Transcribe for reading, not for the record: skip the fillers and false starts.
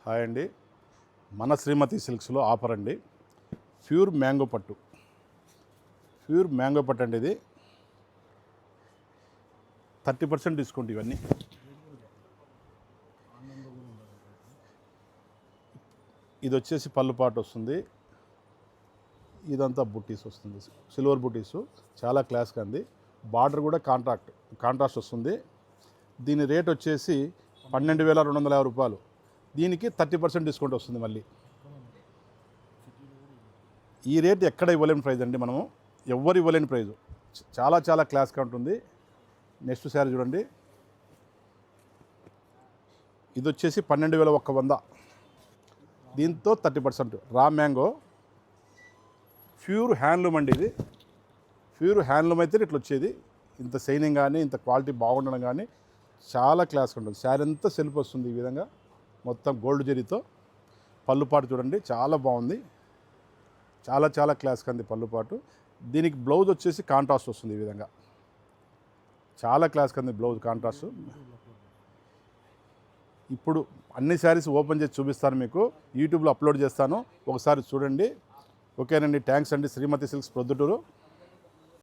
Hi అండి. మన శ్రీమతి సిల్క్స్లో offer అండి. ప్యూర్ మ్యాంగో పట్టు అండి. ఇది 30% డిస్కౌంట్. ఇవన్నీ ఇది వచ్చేసి పళ్ళు పాటు వస్తుంది. ఇదంతా బుట్టీస్ వస్తుంది, సిల్వర్ బుట్టీసు. చాలా క్లాస్గా ఉంది. బార్డర్ కూడా కాంట్రాస్ట్ వస్తుంది. దీని రేట్ వచ్చేసి 12,250 రూపాయలు. దీనికి 30% డిస్కౌంట్ వస్తుంది. మళ్ళీ ఈ రేట్ ఎక్కడ ఇవ్వలేని ప్రైజ్ అండి. మనము ఎవ్వరు ఇవ్వలేని ప్రైజు. చాలా క్లాస్గా ఉంటుంది. నెక్స్ట్ శారీ చూడండి. ఇది వచ్చేసి 12,100. దీంతో 30% రా మ్యాంగో ప్యూర్ హ్యాండ్లూమ్ అండి. ఇది ప్యూర్ హ్యాండ్లూమ్ అయితే ఇట్లా వచ్చేది. ఇంత షైనింగ్ కానీ ఇంత క్వాలిటీ బాగుండడం కానీ చాలా క్లాస్గా ఉంటుంది. శారీ అంతా సెల్ఫ్ వస్తుంది. ఈ విధంగా మొత్తం గోల్డ్ జరీతో. పళ్ళుపాటు చూడండి, చాలా బాగుంది. చాలా క్లాస్గా ఉంది పళ్ళుపాటు. దీనికి బ్లౌజ్ వచ్చేసి కాంట్రాస్ట్ వస్తుంది. ఈ విధంగా చాలా క్లాస్గా ఉంది బ్లౌజ్ కాంట్రాస్ట్. ఇప్పుడు అన్ని శారీస్ ఓపెన్ చేసి చూపిస్తాను మీకు. యూట్యూబ్లో అప్లోడ్ చేస్తాను, ఒకసారి చూడండి. ఓకేనండి. థ్యాంక్స్ అండి. శ్రీమతి సిల్క్స్ ప్రొద్దుటూరు.